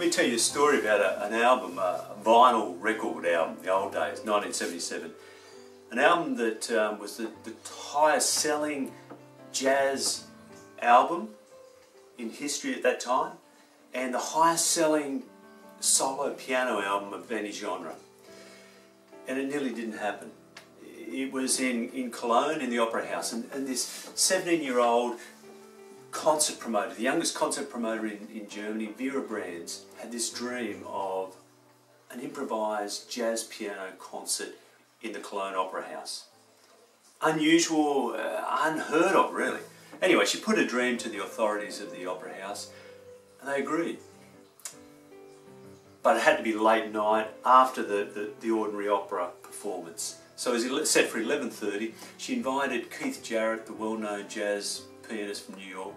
Let me tell you a story about an album, a vinyl record album, the old days, 1977. An album that was the highest selling jazz album in history at that time, and the highest selling solo piano album of any genre. And it nearly didn't happen. It was in Cologne, in the Opera House, and this 17-year-old concert promoter, the youngest concert promoter in Germany, Vera Brands, had this dream of an improvised jazz piano concert in the Cologne Opera House. Unusual, unheard of really. Anyway, she put a dream to the authorities of the Opera House and they agreed. But it had to be late night after the ordinary opera performance. So as it set for 11:30, she invited Keith Jarrett, the well-known jazz pianist from New York,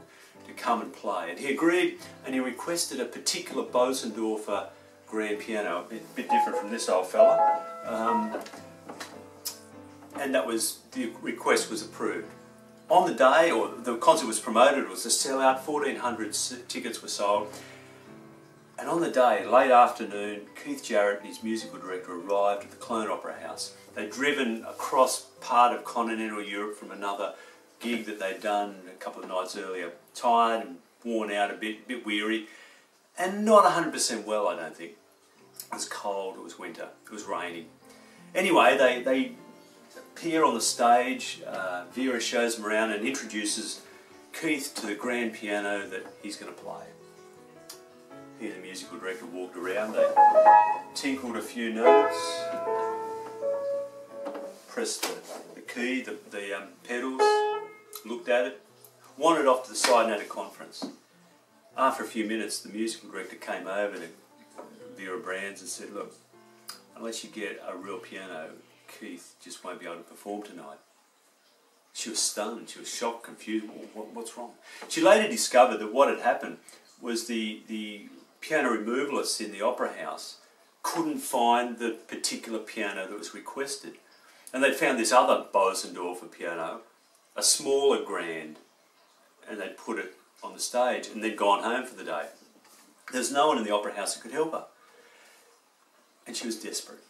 to come and play. And he agreed, and he requested a particular Bosendorfer grand piano, a bit different from this old fella. And the request was approved. On the day, or the concert was promoted, it was a sellout, 1,400 tickets were sold. And on the day, late afternoon, Keith Jarrett and his musical director arrived at the Cologne Opera House. They'd driven across part of continental Europe from another gig that they'd done a couple of nights earlier. Tired and worn out a bit weary, and not 100% well, I don't think. It was cold, it was winter, it was raining. Anyway, they appear on the stage. Vera shows them around and introduces Keith to the grand piano that he's going to play. He, the musical director, walked around. They tinkled a few notes, pressed the key, the pedals, looked at it, wandered off to the side and had a conference. After a few minutes, the musical director came over to Vera Brands and said, "Look, unless you get a real piano, Keith just won't be able to perform tonight." She was stunned, she was shocked, confused. What's wrong? She later discovered that what had happened was the piano removalists in the Opera House couldn't find the particular piano that was requested. And they'd found this other Bosendorfer piano, a smaller grand, and they'd put it on the stage and they'd gone home for the day. There's no one in the Opera House who could help her. And she was desperate.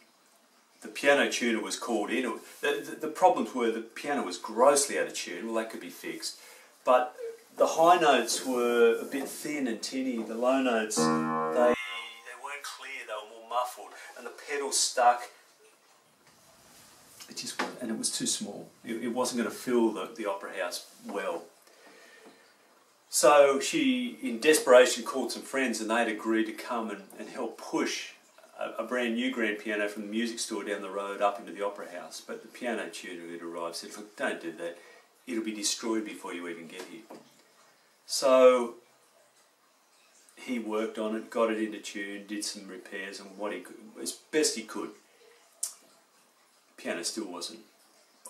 The piano tuner was called in. The problems were the piano was grossly out of tune. Well, that could be fixed. But the high notes were a bit thin and tinny. The low notes, they weren't clear. They were more muffled. And the pedals stuck. It just wasn't, and it was too small. It wasn't going to fill the Opera House well. So she, in desperation, called some friends and they'd agreed to come and help push a brand new grand piano from the music store down the road up into the Opera House. But the piano tuner who had arrived said, "Look, don't do that. It'll be destroyed before you even get here." So he worked on it, got it into tune, did some repairs and what he could, as best he could. The piano still wasn't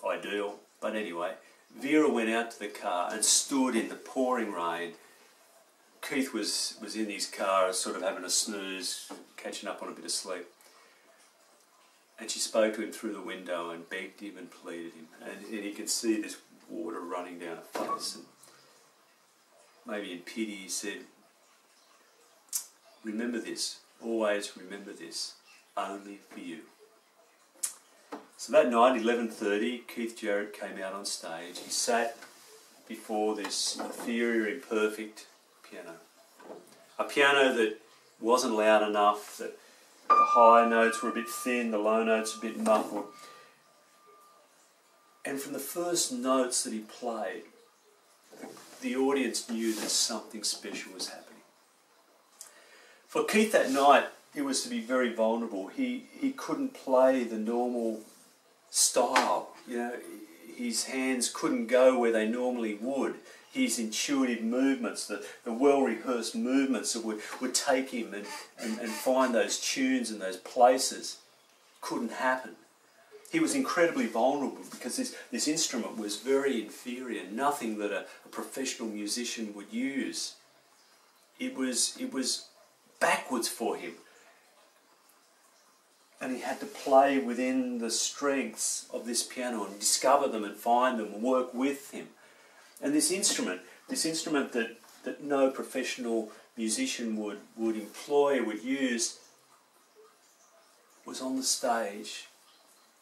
ideal, but anyway, Vera went out to the car and stood in the pouring rain. Keith was in his car, sort of having a snooze, catching up on a bit of sleep. And she spoke to him through the window and begged him and pleaded him. And he could see this water running down her face. And maybe in pity he said, "Remember this, always remember this, only for you." So that night, 11:30, Keith Jarrett came out on stage. He sat before this inferior, imperfect piano. A piano that wasn't loud enough, that the high notes were a bit thin, the low notes a bit muffled. And from the first notes that he played, the audience knew that something special was happening. For Keith that night, it was to be very vulnerable. He couldn't play the normal style. You know, his hands couldn't go where they normally would. His intuitive movements, the well-rehearsed movements that would take him and find those tunes and those places couldn't happen. He was incredibly vulnerable because this instrument was very inferior, nothing that a professional musician would use. It was backwards for him. And he had to play within the strengths of this piano and discover them and find them and work with him. And this instrument that no professional musician would employ, would use, was on the stage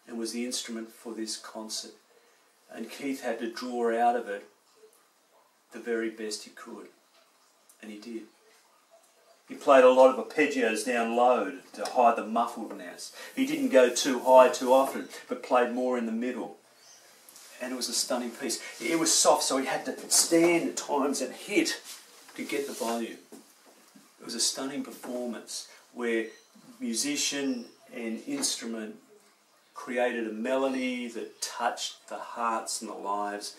and was the instrument for this concert. And Keith had to draw out of it the very best he could. And he did. He played a lot of arpeggios down low to hide the muffledness. He didn't go too high too often, but played more in the middle. And it was a stunning piece. It was soft, so he had to stand at times and hit to get the volume. It was a stunning performance where musician and instrument created a melody that touched the hearts and the lives,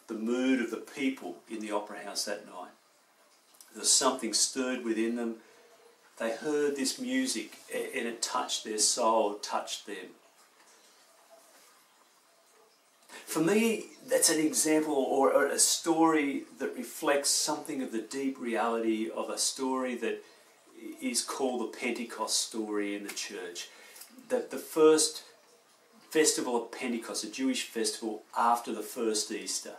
the mood of the people in the Opera House that night. There was something stirred within them. They heard this music and it touched their soul, touched them. For me, that's an example or a story that reflects something of the deep reality of a story that is called the Pentecost story in the church. That the first festival of Pentecost, a Jewish festival after the first Easter,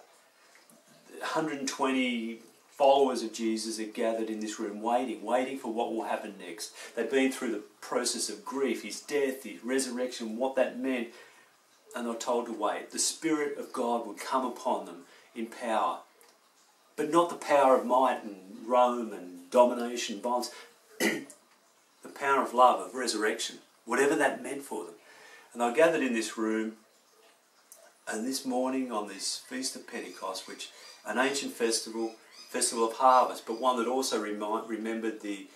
120 followers of Jesus are gathered in this room waiting for what will happen next. They've been through the process of grief, his death, his resurrection, what that meant, and they're told to wait. The Spirit of God would come upon them in power, but not the power of might and Rome and domination, violence, the power of love, of resurrection, whatever that meant for them. And they were gathered in this room, and this morning on this Feast of Pentecost, which an ancient festival of harvest, but one that also remembered the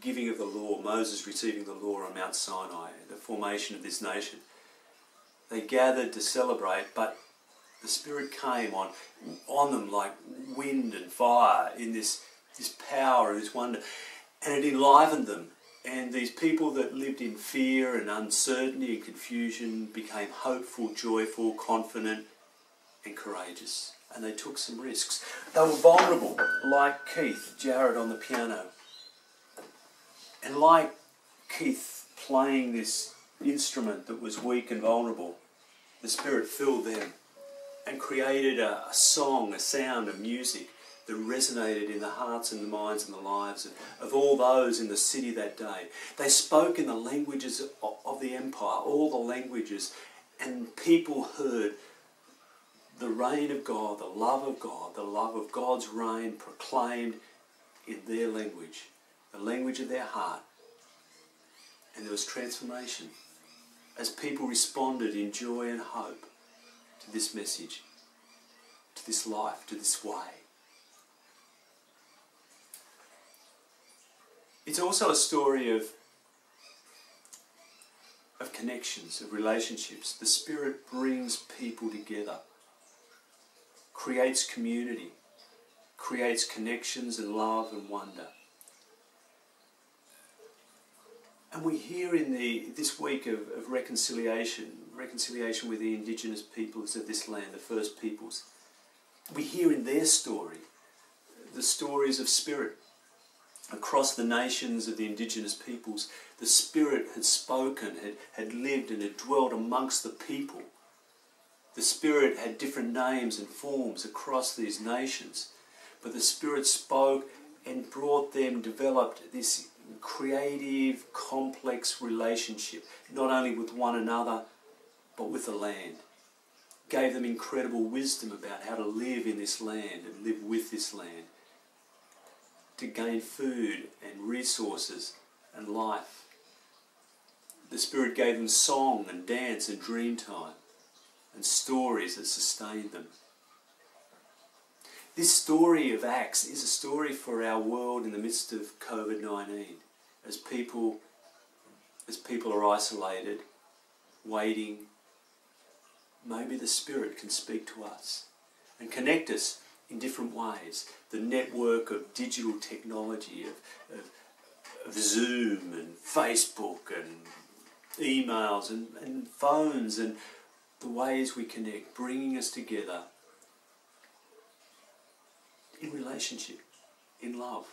giving of the law, Moses receiving the law on Mount Sinai, the formation of this nation. They gathered to celebrate, but the Spirit came on them like wind and fire in this power, this wonder, and it enlivened them. And these people that lived in fear and uncertainty and confusion became hopeful, joyful, confident and courageous. And they took some risks. They were vulnerable, like Keith Jarrett on the piano. And like Keith playing this instrument that was weak and vulnerable, the Spirit filled them and created a song, a sound, a music that resonated in the hearts and the minds and the lives of all those in the city that day. They spoke in the languages of the empire, all the languages, and people heard the reign of God, the love of God's reign proclaimed in their language, the language of their heart. And there was transformation as people responded in joy and hope to this message, to this life, to this way. It's also a story of connections, of relationships. The Spirit brings people together, creates community, creates connections and love and wonder. And we hear in this week of reconciliation with the indigenous peoples of this land, the First Peoples. We hear in their story the stories of Spirit. Across the nations of the indigenous peoples, the Spirit had spoken, had lived and had dwelt amongst the people. The Spirit had different names and forms across these nations, but the Spirit spoke and brought them, developed this creative, complex relationship, not only with one another, but with the land. Gave them incredible wisdom about how to live in this land and live with this land, to gain food and resources and life. The Spirit gave them song and dance and dream time and stories that sustained them. This story of Acts is a story for our world in the midst of COVID-19, as people are isolated, waiting. Maybe the Spirit can speak to us and connect us in different ways. The network of digital technology, of Zoom and Facebook and emails and phones and the ways we connect, bringing us together in relationship, in love.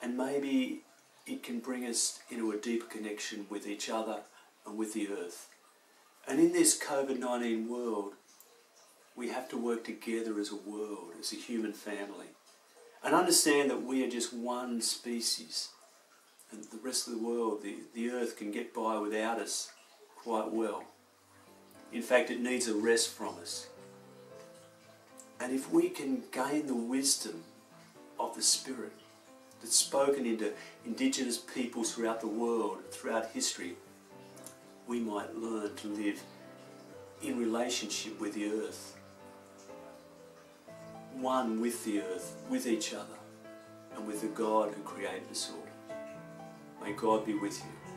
And maybe it can bring us into a deeper connection with each other and with the earth. And in this COVID-19 world, we have to work together as a world, as a human family. And understand that we are just one species. And the rest of the world, the earth, can get by without us quite well. In fact, it needs a rest from us. And if we can gain the wisdom of the Spirit that's spoken into indigenous peoples throughout the world, throughout history, we might learn to live in relationship with the earth. One with the earth, with each other, and with the God who created us all. May God be with you.